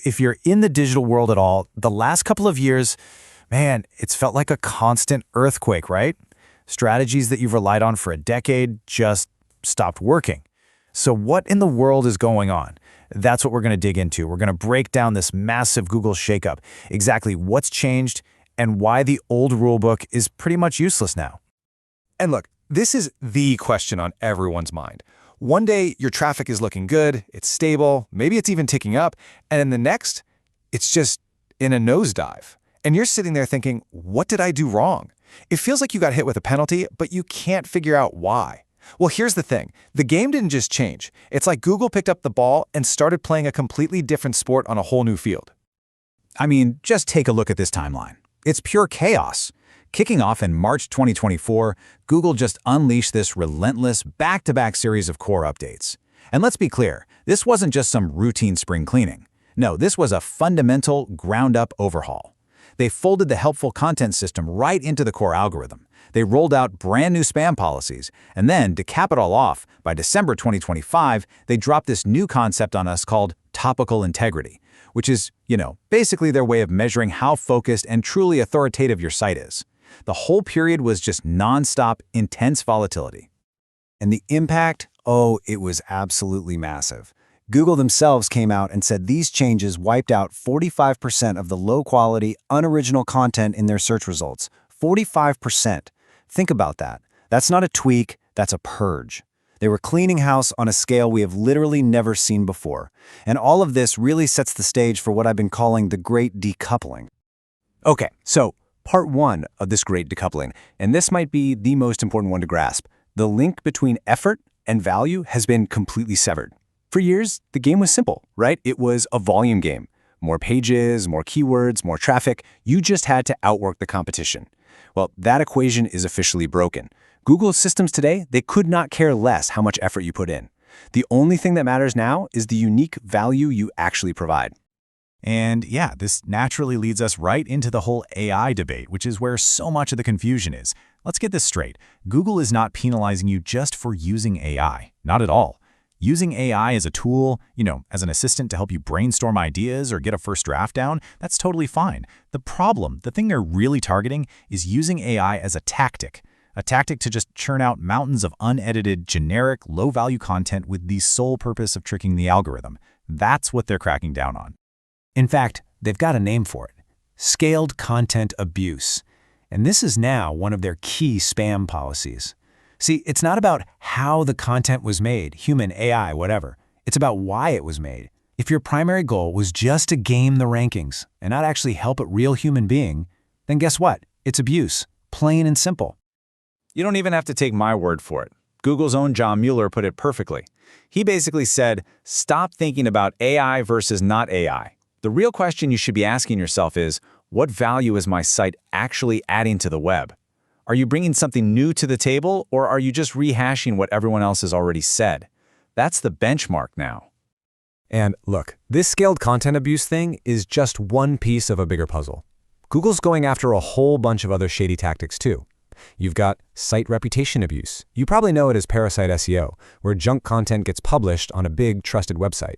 If you're in the digital world at all, the last couple of years, man, it's felt like a constant earthquake, right? Strategies that you've relied on for a decade just stopped working. So what in the world is going on? That's what we're going to dig into. We're going to break down this massive Google shakeup, exactly what's changed and why the old rulebook is pretty much useless now. And look, this is the question on everyone's mind. One day, your traffic is looking good, it's stable, maybe it's even ticking up, and then the next, it's just in a nosedive. And you're sitting there thinking, what did I do wrong? It feels like you got hit with a penalty, but you can't figure out why. Well, here's the thing. The game didn't just change. It's like Google picked up the ball and started playing a completely different sport on a whole new field. I mean, just take a look at this timeline. It's pure chaos. Kicking off in March 2024, Google just unleashed this relentless back-to-back series of core updates. And let's be clear, this wasn't just some routine spring cleaning. No, this was a fundamental, ground-up overhaul. They folded the helpful content system right into the core algorithm. They rolled out brand new spam policies, and then, to cap it all off, by December 2025, they dropped this new concept on us called topical integrity, which is, basically their way of measuring how focused and truly authoritative your site is. The whole period was just non-stop, intense volatility. And the impact? Oh, it was absolutely massive. Google themselves came out and said these changes wiped out 45% of the low-quality, unoriginal content in their search results. 45%. Think about that. That's not a tweak, that's a purge. They were cleaning house on a scale we have literally never seen before. And all of this really sets the stage for what I've been calling the Great Decoupling. Okay, so part one of this Great Decoupling, and this might be the most important one to grasp. The link between effort and value has been completely severed. For years, the game was simple, right? It was a volume game. More pages, more keywords, more traffic. You just had to outwork the competition. Well, that equation is officially broken. Google's systems today, they could not care less how much effort you put in. The only thing that matters now is the unique value you actually provide. And yeah, this naturally leads us right into the whole AI debate, which is where so much of the confusion is. Let's get this straight. Google is not penalizing you just for using AI. Not at all. Using AI as a tool, as an assistant to help you brainstorm ideas or get a first draft down, that's totally fine. The thing they're really targeting is using AI as a tactic to just churn out mountains of unedited, generic, low-value content with the sole purpose of tricking the algorithm. That's what they're cracking down on. In fact, they've got a name for it: scaled content abuse. And this is now one of their key spam policies. See, it's not about how the content was made, human, AI, whatever. It's about why it was made. If your primary goal was just to game the rankings and not actually help a real human being, then guess what? It's abuse, plain and simple. You don't even have to take my word for it. Google's own John Mueller put it perfectly. He basically said, stop thinking about AI versus not AI. The real question you should be asking yourself is, what value is my site actually adding to the web? Are you bringing something new to the table, or are you just rehashing what everyone else has already said? That's the benchmark now. And look, this scaled content abuse thing is just one piece of a bigger puzzle. Google's going after a whole bunch of other shady tactics too. You've got site reputation abuse. You probably know it as parasite SEO, where junk content gets published on a big, trusted website.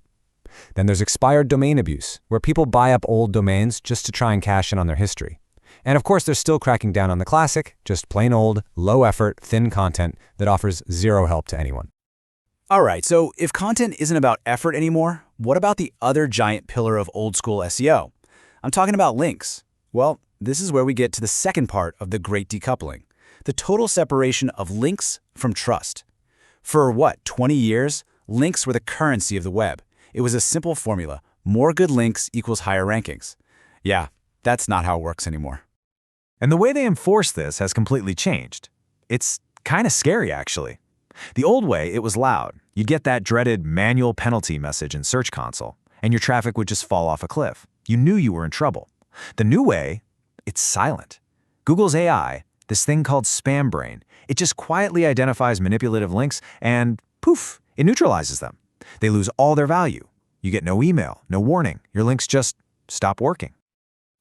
Then there's expired domain abuse, where people buy up old domains just to try and cash in on their history. And of course, they're still cracking down on the classic, just plain old, low-effort, thin content that offers zero help to anyone. All right, so if content isn't about effort anymore, what about the other giant pillar of old-school SEO? I'm talking about links. Well, this is where we get to the second part of the Great Decoupling, the total separation of links from trust. For 20 years, links were the currency of the web. It was a simple formula: more good links equals higher rankings. Yeah, that's not how it works anymore. And the way they enforce this has completely changed. It's kind of scary, actually. The old way, it was loud. You'd get that dreaded manual penalty message in Search Console, and your traffic would just fall off a cliff. You knew you were in trouble. The new way, it's silent. Google's AI, this thing called Spam Brain, it just quietly identifies manipulative links and poof, it neutralizes them. They lose all their value. You get no email, no warning. Your links just stop working.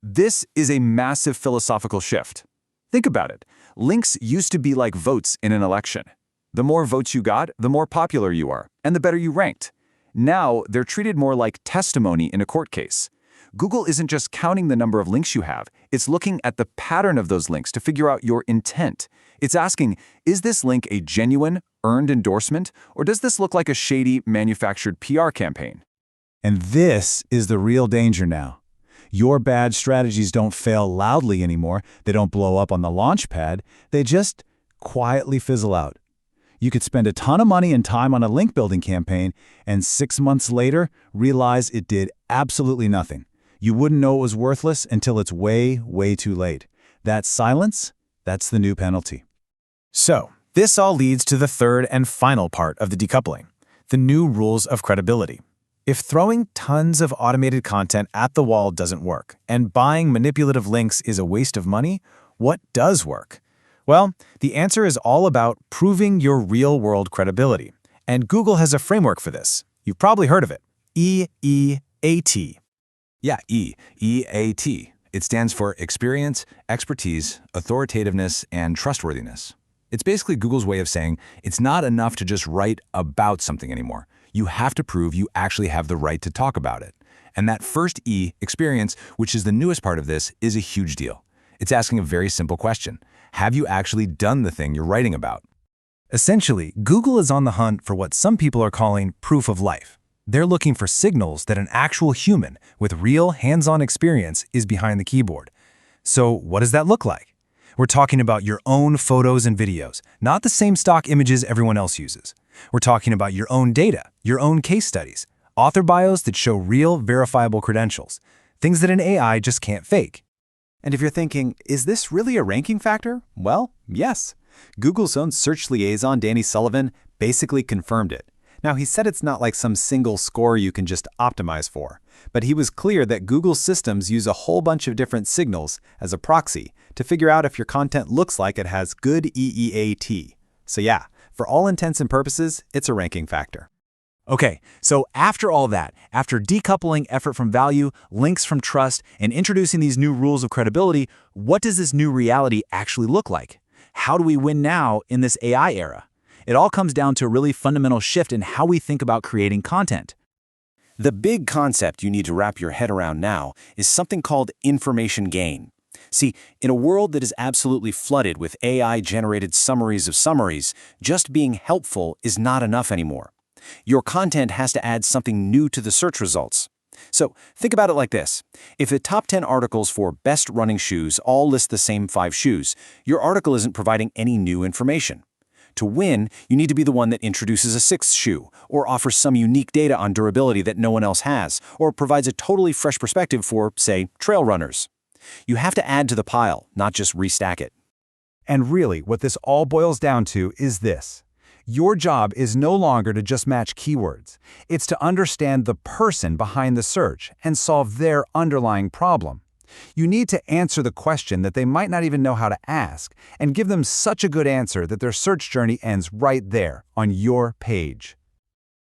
This is a massive philosophical shift. Think about it. Links used to be like votes in an election. The more votes you got, the more popular you are, and the better you ranked. Now, they're treated more like testimony in a court case. Google isn't just counting the number of links you have, it's looking at the pattern of those links to figure out your intent. It's asking, is this link a genuine, earned endorsement, or does this look like a shady, manufactured PR campaign? And this is the real danger now. Your bad strategies don't fail loudly anymore. They don't blow up on the launch pad. They just quietly fizzle out. You could spend a ton of money and time on a link building campaign and 6 months later realize it did absolutely nothing. You wouldn't know it was worthless until it's way, way too late. That silence, that's the new penalty. So, this all leads to the third and final part of the decoupling, the new rules of credibility. If throwing tons of automated content at the wall doesn't work, and buying manipulative links is a waste of money, what does work? Well, the answer is all about proving your real-world credibility. And Google has a framework for this. You've probably heard of it. 𝐸𝐴T. Yeah, 𝐸𝐴T. It stands for experience, expertise, authoritativeness, and trustworthiness. It's basically Google's way of saying it's not enough to just write about something anymore. You have to prove you actually have the right to talk about it. And that first E, experience, which is the newest part of this, is a huge deal. It's asking a very simple question. Have you actually done the thing you're writing about? Essentially, Google is on the hunt for what some people are calling proof of life. They're looking for signals that an actual human with real hands-on experience is behind the keyboard. So what does that look like? We're talking about your own photos and videos, not the same stock images everyone else uses. We're talking about your own data, your own case studies, author bios that show real, verifiable credentials, things that an AI just can't fake. And if you're thinking, is this really a ranking factor? Well, yes. Google's own search liaison, Danny Sullivan, basically confirmed it. Now, he said it's not like some single score you can just optimize for, but he was clear that Google's systems use a whole bunch of different signals as a proxy to figure out if your content looks like it has good 𝐸𝐴T. So yeah, for all intents and purposes, it's a ranking factor. Okay, so after all that, after decoupling effort from value, links from trust, and introducing these new rules of credibility, what does this new reality actually look like? How do we win now in this AI era? It all comes down to a really fundamental shift in how we think about creating content. The big concept you need to wrap your head around now is something called information gain. See, in a world that is absolutely flooded with AI-generated summaries of summaries, just being helpful is not enough anymore. Your content has to add something new to the search results. So think about it like this. If the top 10 articles for best running shoes all list the same 5 shoes, your article isn't providing any new information. To win, you need to be the one that introduces a 6th shoe, or offers some unique data on durability that no one else has, or provides a totally fresh perspective for, say, trail runners. You have to add to the pile, not just restack it. And really, what this all boils down to is this. Your job is no longer to just match keywords. It's to understand the person behind the search and solve their underlying problem. You need to answer the question that they might not even know how to ask, and give them such a good answer that their search journey ends right there, on your page.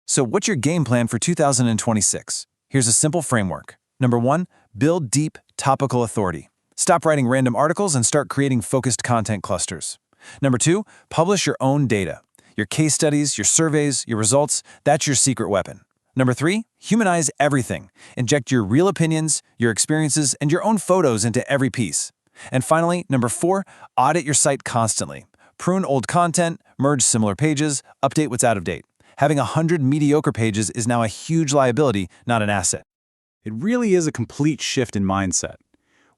So what's your game plan for 2026? Here's a simple framework. Number 1, build deep, topical authority. Stop writing random articles and start creating focused content clusters. Number 2, publish your own data. Your case studies, your surveys, your results, that's your secret weapon. Number 3, humanize everything. Inject your real opinions, your experiences, and your own photos into every piece. And finally, number 4, audit your site constantly. Prune old content, merge similar pages, update what's out of date. Having 100 mediocre pages is now a huge liability, not an asset. It really is a complete shift in mindset.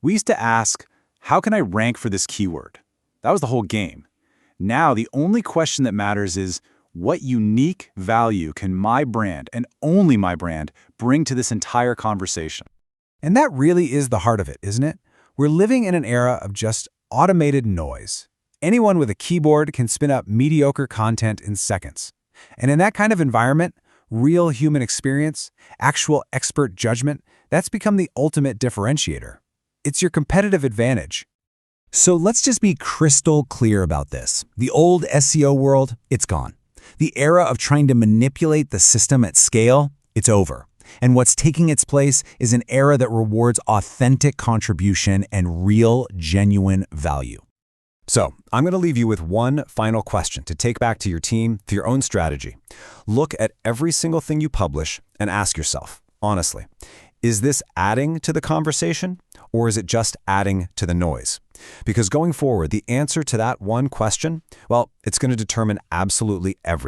We used to ask, how can I rank for this keyword? That was the whole game. Now, the only question that matters is, what unique value can my brand, and only my brand, bring to this entire conversation? And that really is the heart of it, isn't it? We're living in an era of just automated noise. Anyone with a keyboard can spin up mediocre content in seconds. And in that kind of environment, real human experience, actual expert judgment, that's become the ultimate differentiator. It's your competitive advantage. So let's just be crystal clear about this. The old SEO world, it's gone. The era of trying to manipulate the system at scale, it's over. And what's taking its place is an era that rewards authentic contribution and real, genuine value. So, I'm going to leave you with one final question to take back to your team for your own strategy. Look at every single thing you publish and ask yourself, honestly, is this adding to the conversation or is it just adding to the noise? Because going forward, the answer to that one question, well, it's going to determine absolutely everything.